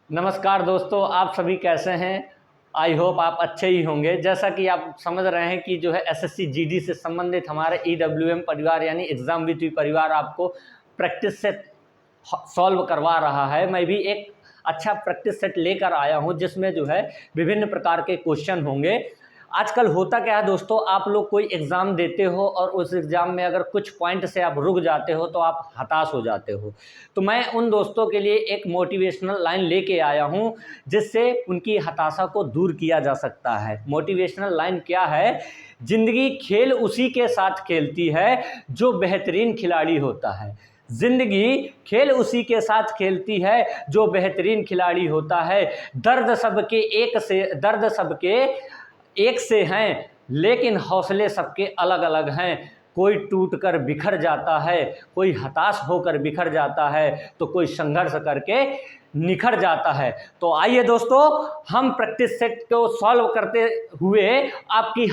नमस्कार दोस्तों, आप सभी कैसे हैं? आई होप आप अच्छे ही होंगे। जैसा कि आप समझ रहे हैं कि जो है एसएससी जीडी से संबंधित हमारे ईडब्ल्यूएम परिवार यानी एग्ज़ाम विथ यू परिवार आपको प्रैक्टिस सेट सॉल्व करवा रहा है। मैं भी एक अच्छा प्रैक्टिस सेट लेकर आया हूं जिसमें जो है विभिन्न प्रकार के क्वेश्चन होंगे। आजकल होता क्या है दोस्तों, आप लोग कोई एग्ज़ाम देते हो और उस एग्ज़ाम में अगर कुछ पॉइंट से आप रुक जाते हो तो आप हताश हो जाते हो। तो मैं उन दोस्तों के लिए एक मोटिवेशनल लाइन लेके आया हूं जिससे उनकी हताशा को दूर किया जा सकता है। मोटिवेशनल लाइन क्या है? जिंदगी खेल उसी के साथ खेलती है जो बेहतरीन खिलाड़ी होता है। जिंदगी खेल उसी के साथ खेलती है जो बेहतरीन खिलाड़ी होता है। दर्द सबके एक से हैं लेकिन हौसले सबके अलग अलग हैं। कोई टूटकर बिखर जाता है, कोई हताश होकर बिखर जाता है, तो कोई संघर्ष करके निखर जाता है। तो आइए दोस्तों, हम प्रैक्टिस सेट को सॉल्व करते हुए आपकी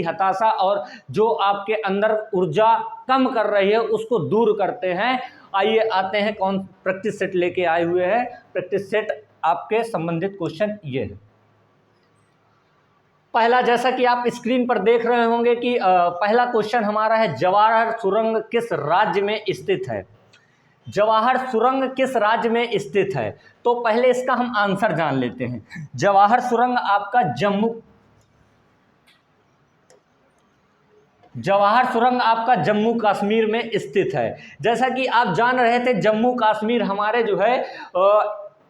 हताशा और जो आपके अंदर ऊर्जा कम कर रही है उसको दूर करते हैं। आइए आते हैं कौन प्रैक्टिस सेट लेके आए हुए हैं। प्रैक्टिस सेट आपके संबंधित क्वेश्चन ये है। पहला, जैसा कि आप स्क्रीन पर देख रहे होंगे कि पहला क्वेश्चन हमारा है, जवाहर सुरंग किस राज्य में स्थित है? जवाहर सुरंग किस राज्य में स्थित है? तो पहले इसका हम आंसर जान लेते हैं। जवाहर सुरंग आपका जम्मू कश्मीर में स्थित है। जैसा कि आप जान रहे थे, जम्मू कश्मीर हमारे जो है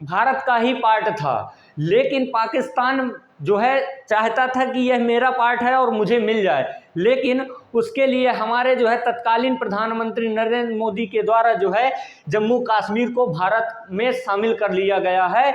भारत का ही पार्ट था, लेकिन पाकिस्तान जो है चाहता था कि यह मेरा पार्ट है और मुझे मिल जाए, लेकिन उसके लिए हमारे जो है तत्कालीन प्रधानमंत्री नरेंद्र मोदी के द्वारा जो है जम्मू कश्मीर को भारत में शामिल कर लिया गया है।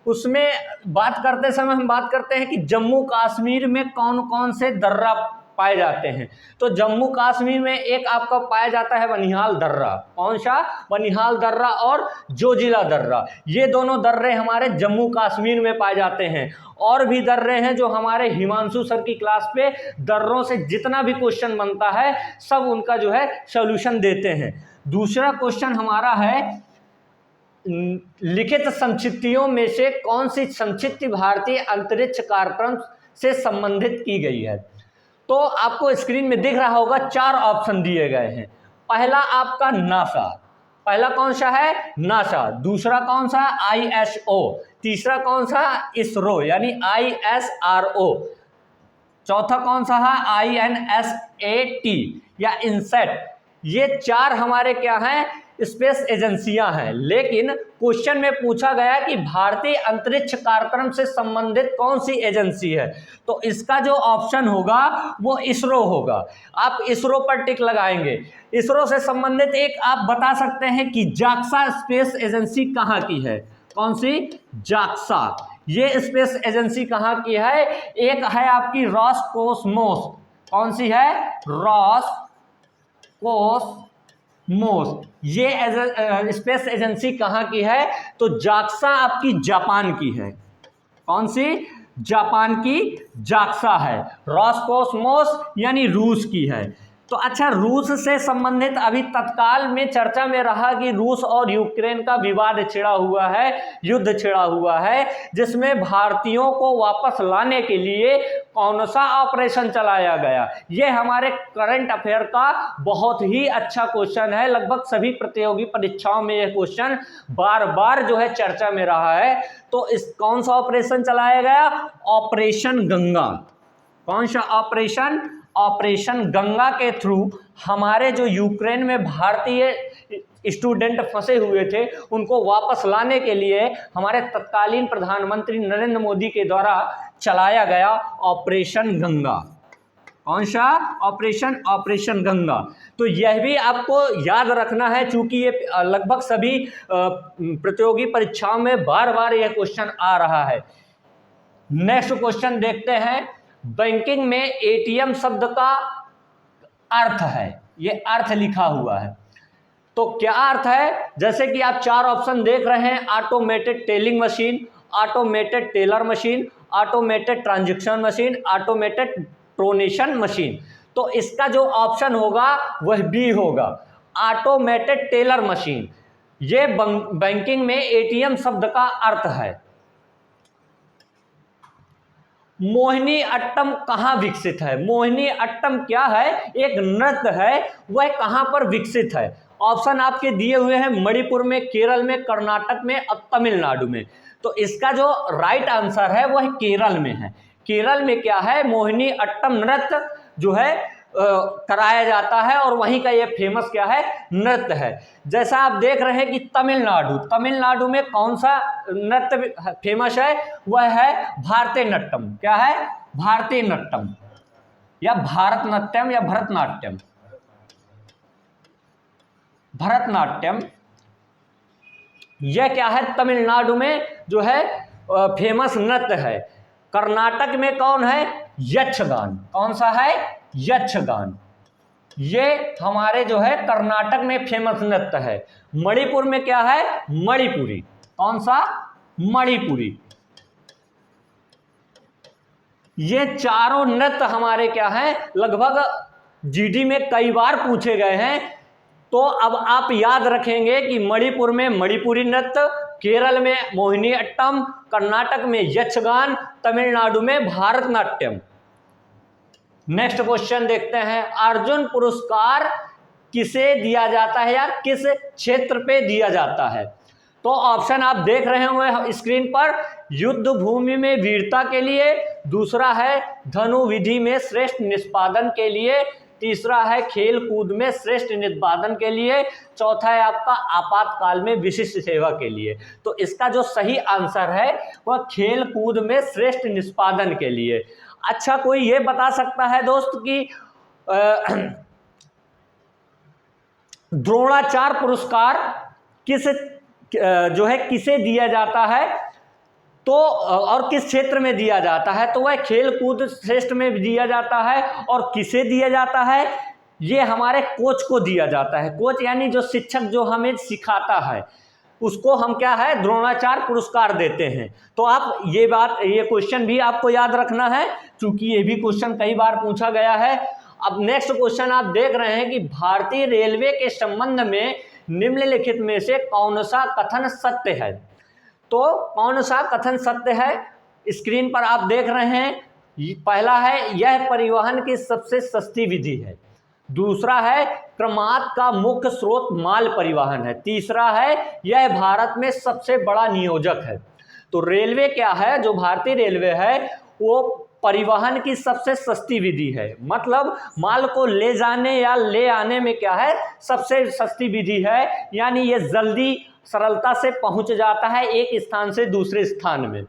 उसमें बात करते समय हम बात करते हैं कि जम्मू कश्मीर में कौन कौन से दर्रा पाए जाते हैं। तो जम्मू कश्मीर में एक आपका पाया जाता है बनिहाल दर्रा। कौन सा? बनिहाल दर्रा और जोजिला दर्रा। ये दोनों दर्रे हमारे जम्मू कश्मीर में पाए जाते हैं। और भी दर्रे हैं जो हमारे हिमांशु सर की क्लास पे दर्रों से जितना भी क्वेश्चन बनता है सब उनका जो है सॉल्यूशन देते हैं। दूसरा क्वेश्चन हमारा है, लिखित संक्षिप्तियों में से कौन सी संक्षिप्ति भारतीय अंतरिक्ष कार्यक्रम से संबंधित की गई है? तो आपको स्क्रीन में दिख रहा होगा 4 ऑप्शन दिए गए हैं। पहला आपका नासा, पहला कौन सा है? नासा। दूसरा कौन सा? ISO। तीसरा कौन सा? इसरो यानी ISRO। चौथा कौन सा है? INSAT या इनसेट। ये 4 हमारे क्या हैं? स्पेस एजेंसियां हैं। लेकिन क्वेश्चन में पूछा गया कि भारतीय अंतरिक्ष कार्यक्रम से संबंधित कौन सी एजेंसी है, तो इसका जो ऑप्शन होगा वो इसरो होगा। आप इसरो पर टिक लगाएंगे। इसरो से संबंधित एक आप बता सकते हैं कि जाक्सा स्पेस एजेंसी कहाँ की है? कौन सी? जाक्सा। ये स्पेस एजेंसी कहाँ की है? एक है आपकी रॉसकोसमोस। कौन सी है? रॉसकोसमोस। ये स्पेस एजेंसी कहाँ की है? तो जाक्सा आपकी जापान की है। कौन सी? जापान की जाक्सा है। रॉसकोसमोस यानी रूस की है। तो अच्छा, रूस से संबंधित अभी तत्काल में चर्चा में रहा कि रूस और यूक्रेन का विवाद छिड़ा हुआ है, युद्ध छिड़ा हुआ है, जिसमें भारतीयों को वापस लाने के लिए कौन सा ऑपरेशन चलाया गया। ये हमारे करंट अफेयर का बहुत ही अच्छा क्वेश्चन है। लगभग सभी प्रतियोगी परीक्षाओं में यह क्वेश्चन बार बार जो है चर्चा में रहा है। तो इस कौन सा ऑपरेशन चलाया गया? ऑपरेशन गंगा। कौन सा ऑपरेशन? ऑपरेशन गंगा के थ्रू हमारे जो यूक्रेन में भारतीय स्टूडेंट फंसे हुए थे उनको वापस लाने के लिए हमारे तत्कालीन प्रधानमंत्री नरेंद्र मोदी के द्वारा चलाया गया ऑपरेशन गंगा। कौन सा ऑपरेशन गंगा। तो यह भी आपको याद रखना है, चूंकि ये लगभग सभी प्रतियोगी परीक्षाओं में बार बार यह क्वेश्चन आ रहा है। नेक्स्ट क्वेश्चन देखते हैं। बैंकिंग में एटीएम शब्द का अर्थ है, ये अर्थ लिखा हुआ है, तो क्या अर्थ है? जैसे कि आप 4 ऑप्शन देख रहे हैं, automated telling machine, automated teller machine, automated transaction machine, automated ट्रोनेशन मशीन। तो इसका जो ऑप्शन होगा वह बी होगा। ऑटोमेटेड टेलर मशीन, ये बैंकिंग में एटीएम शब्द का अर्थ है। मोहिनी अट्टम कहाँ विकसित है? मोहिनी अट्टम क्या है? एक नृत्य है, वह कहाँ पर विकसित है? ऑप्शन आपके दिए हुए हैं मणिपुर में, केरल में, कर्नाटक में और तमिलनाडु में। तो इसका जो राइट आंसर है वह केरल में है। केरल में क्या है? मोहिनी अट्टम नृत्य जो है कराया जाता है और वहीं का ये फेमस क्या है? नृत्य है। जैसा आप देख रहे हैं कि तमिलनाडु में कौन सा नृत्य फेमस है? वह है भारतनाट्यम। क्या है? भारतनाट्यम या भारतनाट्यम या भरतनाट्यम। भरतनाट्यम यह क्या है? तमिलनाडु में जो है फेमस नृत्य है। कर्नाटक में कौन है? यक्षगान। कौन सा है? यक्षगान। ये हमारे जो है कर्नाटक में फेमस नृत्य है। मणिपुर में क्या है? मणिपुरी। कौन सा? मणिपुरी। ये चारों नृत्य हमारे क्या हैं? लगभग जीडी में कई बार पूछे गए हैं। तो अब आप याद रखेंगे कि मणिपुर में मणिपुरी नृत्य, केरल में मोहिनी अट्टम, कर्नाटक में यक्षगान, तमिलनाडु में भारतनाट्यम। नेक्स्ट क्वेश्चन देखते हैं। अर्जुन पुरस्कार किसे दिया जाता है या किस क्षेत्र पे दिया जाता है? तो ऑप्शन आप देख रहे होंगे स्क्रीन पर। युद्ध भूमि में वीरता के लिए, दूसरा है धनुर्विधि में श्रेष्ठ निष्पादन के लिए, तीसरा है खेल कूद में श्रेष्ठ निष्पादन के लिए, चौथा है आपका आपातकाल में विशिष्ट सेवा के लिए। तो इसका जो सही आंसर है वह खेल कूद में श्रेष्ठ निष्पादन के लिए। अच्छा, कोई ये बता सकता है दोस्त कि द्रोणाचार्य पुरस्कार किस जो है किसे दिया जाता है? तो और किस क्षेत्र में दिया जाता है? तो वह खेल कूद श्रेष्ठ में दिया जाता है। और किसे दिया जाता है? ये हमारे कोच को दिया जाता है। कोच यानी जो शिक्षक जो हमें सिखाता है उसको हम क्या है? द्रोणाचार्य पुरस्कार देते हैं। तो आप ये क्वेश्चन भी आपको याद रखना है, क्योंकि ये भी क्वेश्चन कई बार पूछा गया है। अब नेक्स्ट क्वेश्चन आप देख रहे हैं कि भारतीय रेलवे के संबंध में निम्नलिखित में से कौन सा कथन सत्य है? तो कौन सा कथन सत्य है? स्क्रीन पर आप देख रहे हैं। पहला है यह परिवहन की सबसे सस्ती विधि है, दूसरा है क्रमांक का मुख्य स्रोत माल परिवहन है, तीसरा है यह भारत में सबसे बड़ा नियोजक है। तो रेलवे क्या है? जो भारतीय रेलवे है वो परिवहन की सबसे सस्ती विधि है, मतलब माल को ले जाने या ले आने में क्या है? सबसे सस्ती विधि है। यानी ये जल्दी सरलता से पहुंच जाता है एक स्थान से दूसरे स्थान में।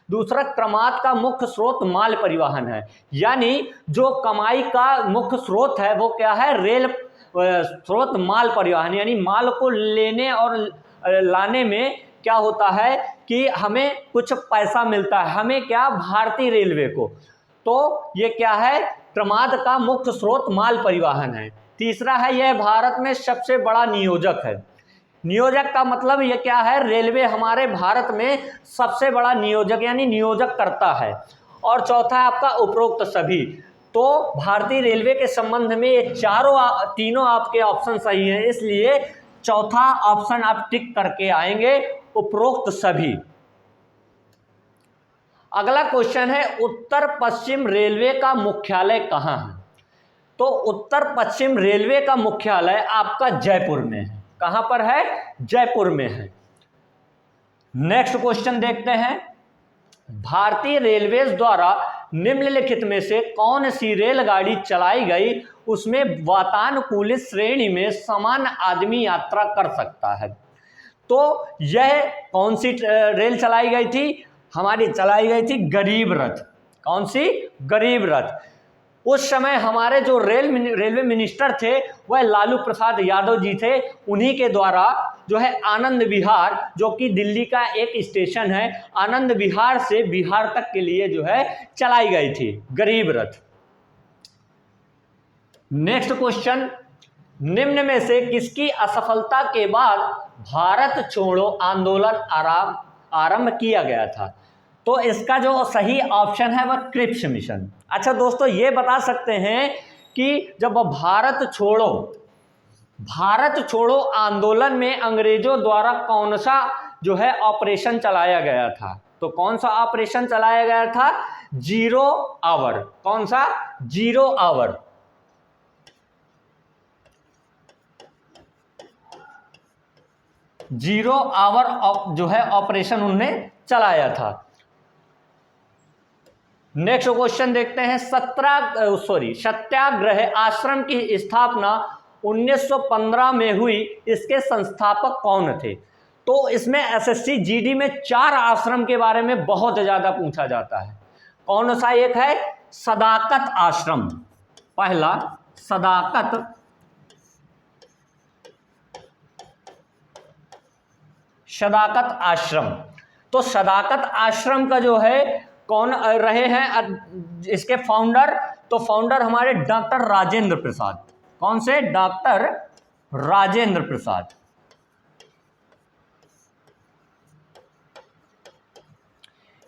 दूसरा, क्रमांक का मुख्य स्रोत माल परिवहन है, यानी जो कमाई का मुख्य स्रोत है वो क्या है? रेल स्रोत माल परिवहन, यानी माल को लेने और लाने में क्या होता है कि हमें कुछ पैसा मिलता है, हमें क्या? भारतीय रेलवे को। तो ये क्या है? क्रमांक का मुख्य स्रोत माल परिवहन है। तीसरा है यह भारत में सबसे बड़ा नियोजक है। नियोजक का मतलब ये क्या है? रेलवे हमारे भारत में सबसे बड़ा नियोजक यानी नियोजक करता है। और चौथा है आपका उपरोक्त सभी। तो भारतीय रेलवे के संबंध में ये तीनों आपके ऑप्शन सही हैं, इसलिए चौथा ऑप्शन आप टिक करके आएंगे, उपरोक्त सभी। अगला क्वेश्चन है उत्तर पश्चिम रेलवे का मुख्यालय कहाँ है? तो उत्तर पश्चिम रेलवे का मुख्यालय आपका जयपुर में है। कहां पर है? जयपुर में है। नेक्स्ट क्वेश्चन देखते हैं। भारतीय रेलवेज द्वारा निम्नलिखित में से कौन सी रेलगाड़ी चलाई गई उसमें वातानुकूलित श्रेणी में समान आदमी यात्रा कर सकता है? तो यह कौन सी रेल चलाई गई थी? हमारी चलाई गई थी गरीब रथ। कौन सी? गरीब रथ। उस समय हमारे जो रेलवे मिनिस्टर थे वह लालू प्रसाद यादव जी थे। उन्हीं के द्वारा जो है आनंद विहार, जो कि दिल्ली का एक स्टेशन है, आनंद विहार से बिहार तक के लिए जो है चलाई गई थी गरीब रथ। नेक्स्ट क्वेश्चन, निम्न में से किसकी असफलता के बाद भारत छोड़ो आंदोलन आरंभ किया गया था? तो इसका जो सही ऑप्शन है वह क्रिप्स मिशन। अच्छा दोस्तों, ये बता सकते हैं कि जब भारत छोड़ो भारत छोड़ो आंदोलन में अंग्रेजों द्वारा कौन सा जो है ऑपरेशन चलाया गया था? तो कौन सा ऑपरेशन चलाया गया था? Zero hour. कौन सा? Zero hour. जीरो आवर जो है ऑपरेशन उन्होंने चलाया था। नेक्स्ट क्वेश्चन देखते हैं। सत्याग्रह आश्रम की स्थापना 1915 में हुई, इसके संस्थापक कौन थे? तो इसमें एसएससी जीडी में 4 आश्रम के बारे में बहुत ज्यादा पूछा जाता है। कौन सा एक है? सदाकत आश्रम। पहला सदाकत आश्रम। तो सदाकत आश्रम का जो है कौन रहे हैं इसके फाउंडर? तो फाउंडर हमारे डॉक्टर राजेंद्र प्रसाद। कौन से? डॉक्टर राजेंद्र प्रसाद।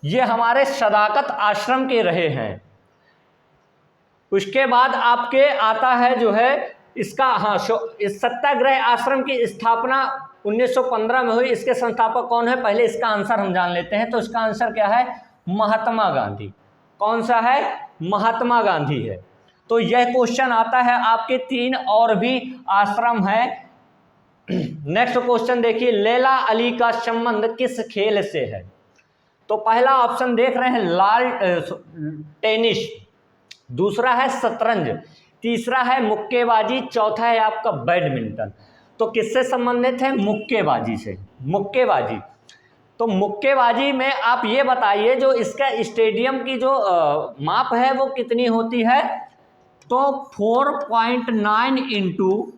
ये हमारे सदाकत आश्रम के रहे हैं। उसके बाद आपके आता है जो है इसका इस सत्याग्रह आश्रम की स्थापना 1915 में हुई, इसके संस्थापक कौन है? पहले इसका आंसर हम जान लेते हैं। तो इसका आंसर क्या है? महात्मा गांधी। कौन सा है? महात्मा गांधी है। तो यह क्वेश्चन आता है आपके 3 और भी आश्रम है। नेक्स्ट क्वेश्चन देखिए, लैला अली का संबंध किस खेल से है? तो पहला ऑप्शन देख रहे हैं लाल टेनिस, दूसरा है शतरंज, तीसरा है मुक्केबाजी, चौथा है आपका बैडमिंटन। तो किससे संबंधित है? मुक्केबाजी से। मुक्केबाजी। तो मुक्केबाजी में आप ये बताइए जो इसका स्टेडियम की जो माप है वो कितनी होती है? तो 4.9 इंटू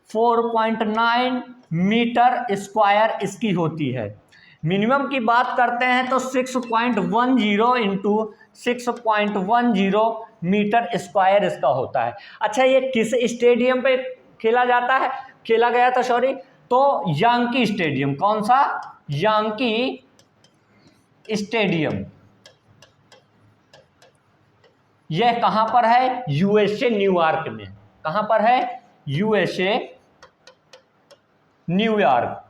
4.9 मीटर स्क्वायर इसकी होती है। मिनिमम की बात करते हैं तो 6.10 इंटू 6.10 मीटर स्क्वायर इसका होता है। अच्छा, ये किस स्टेडियम पे खेला गया था? सॉरी, तो यांकी स्टेडियम। कौन सा? Yankee stadium. यह कहां पर है? यूएसए, न्यूयॉर्क में। कहां पर है? यूएसए, न्यूयॉर्क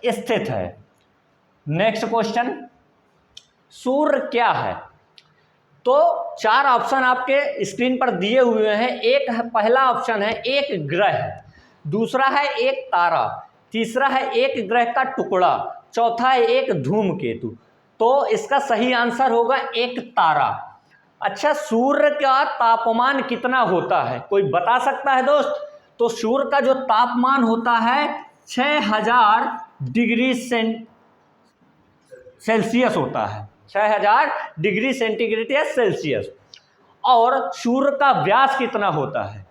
स्थित है। नेक्स्ट क्वेश्चन, सूर्य क्या है? तो 4 ऑप्शन आपके स्क्रीन पर दिए हुए हैं। एक पहला ऑप्शन है एक ग्रह, दूसरा है एक तारा, तीसरा है एक ग्रह का टुकड़ा, चौथा है एक धूमकेतु। तो इसका सही आंसर होगा एक तारा। अच्छा, सूर्य का तापमान कितना होता है? कोई बता सकता है दोस्त? तो सूर्य का जो तापमान होता है 6000 डिग्री सेल्सियस होता है। 6000 डिग्री सेंटीग्रेड या सेल्सियस। और सूर्य का व्यास कितना होता है?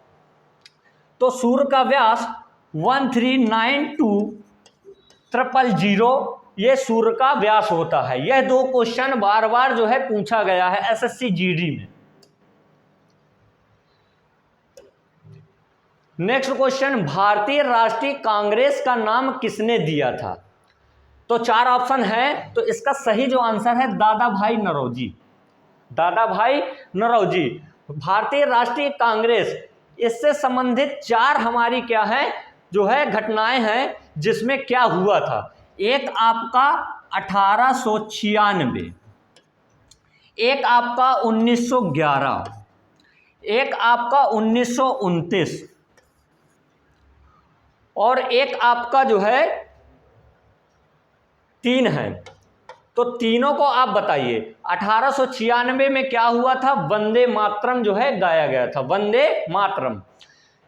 तो सूर्य का व्यास 1392000 ये सूर्य का व्यास होता है। यह 2 क्वेश्चन बार बार जो है पूछा गया है एसएससी जीडी में। नेक्स्ट क्वेश्चन, भारतीय राष्ट्रीय कांग्रेस का नाम किसने दिया था? तो 4 ऑप्शन है। तो इसका सही जो आंसर है दादा भाई नौरोजी। दादा भाई नौरोजी। भारतीय राष्ट्रीय कांग्रेस, इससे संबंधित 4 हमारी क्या है जो है घटनाएं हैं जिसमें क्या हुआ था। एक आपका 1896, एक आपका 1911, एक आपका 1929 और एक आपका जो है 3 है। तो तीनों को आप बताइए। 1896 में क्या हुआ था? वंदे मातरम जो है गाया गया था। वंदे मातरम।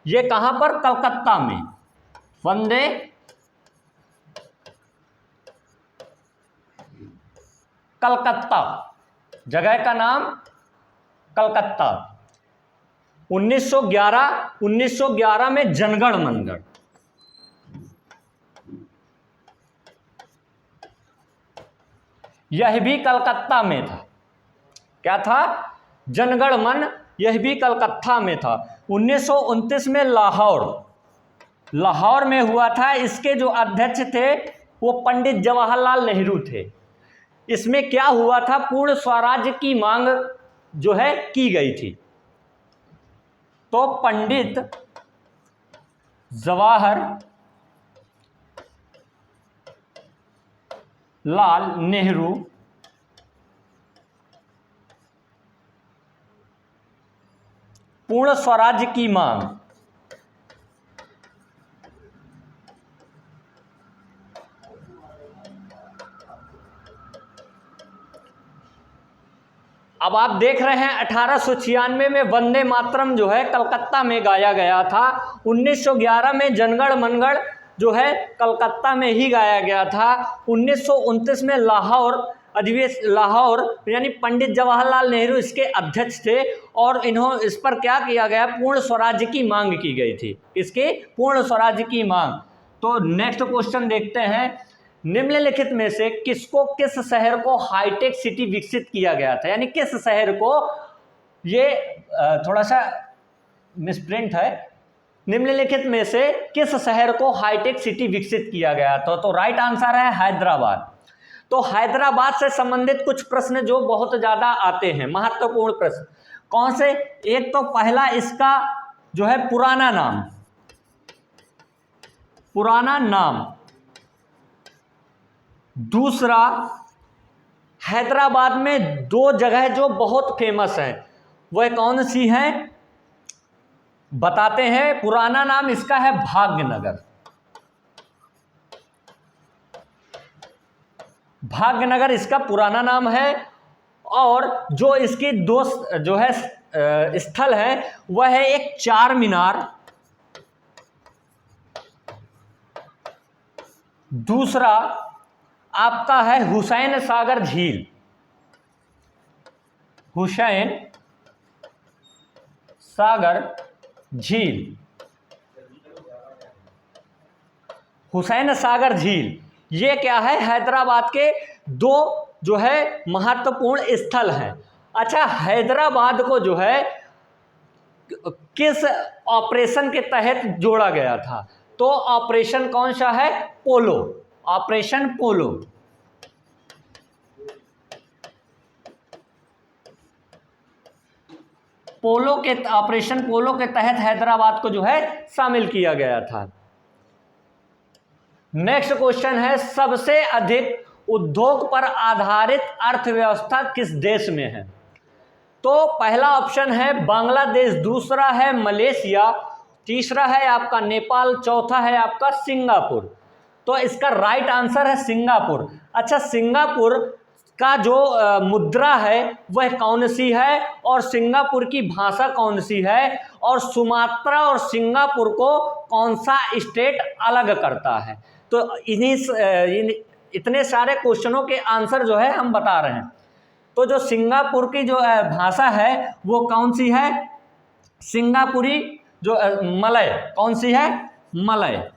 ये कहां पर? कलकत्ता में। वंदे कलकत्ता, जगह का नाम कलकत्ता। 1911 में जनगण मनगढ़। यह भी कलकत्ता में था। क्या था? जनगण मन। यह भी कलकत्ता में था। 1929 में लाहौर में हुआ था। इसके जो अध्यक्ष थे वो पंडित जवाहरलाल नेहरू थे। इसमें क्या हुआ था? पूर्ण स्वराज्य की मांग जो है की गई थी। तो पंडित जवाहर लाल नेहरू पूर्ण स्वराज्य की मांग। अब आप देख रहे हैं 1896 में वंदे मातरम जो है कलकत्ता में गाया गया था। 1911 में जनगण मनगढ़ जो है कलकत्ता में ही गाया गया था। 1929 में लाहौर यानी पंडित जवाहरलाल नेहरू इसके अध्यक्ष थे और इस पर क्या किया गया, पूर्ण स्वराज्य की मांग की गई थी। इसके पूर्ण स्वराज्य की मांग। तो नेक्स्ट क्वेश्चन देखते हैं, निम्नलिखित में से किस शहर को हाईटेक सिटी विकसित किया गया था, यानी किस शहर को, ये थोड़ा सा मिसप्रिंट है, निम्नलिखित में से किस शहर को हाईटेक सिटी विकसित किया गया था। तो राइट आंसर है हैदराबाद। तो हैदराबाद से संबंधित कुछ प्रश्न जो बहुत ज्यादा आते हैं, महत्वपूर्ण प्रश्न कौन से, एक तो पहला इसका जो है पुराना नाम, दूसरा हैदराबाद में दो जगह जो बहुत फेमस हैं वह कौन सी हैं बताते हैं। पुराना नाम इसका है भाग्यनगर इसका पुराना नाम है, और जो इसकी दो जो है स्थल है वह है एक चार मीनार, दूसरा आपका है हुसैन सागर झील। हुसैन सागर झील ये क्या है, हैदराबाद के दो जो है महत्वपूर्ण स्थल हैं। अच्छा, हैदराबाद को जो है किस ऑपरेशन के तहत जोड़ा गया था, तो ऑपरेशन कौन सा है, ऑपरेशन पोलो। ऑपरेशन पोलो के तहत हैदराबाद को जो है शामिल किया गया था। नेक्स्ट क्वेश्चन है, सबसे अधिक उद्योग पर आधारित अर्थव्यवस्था किस देश में है। तो पहला ऑप्शन है बांग्लादेश, दूसरा है मलेशिया, तीसरा है आपका नेपाल, चौथा है आपका सिंगापुर। तो इसका राइट आंसर है सिंगापुर। अच्छा, सिंगापुर का जो मुद्रा है वह कौन सी है और सिंगापुर की भाषा कौन सी है, और सुमात्रा और सिंगापुर को कौन सा स्टेट अलग करता है। तो इतने सारे क्वेश्चनों के आंसर जो है हम बता रहे हैं। तो जो सिंगापुर की जो भाषा है वो कौन सी है, सिंगापुरी जो मलय, कौन सी है, मलय।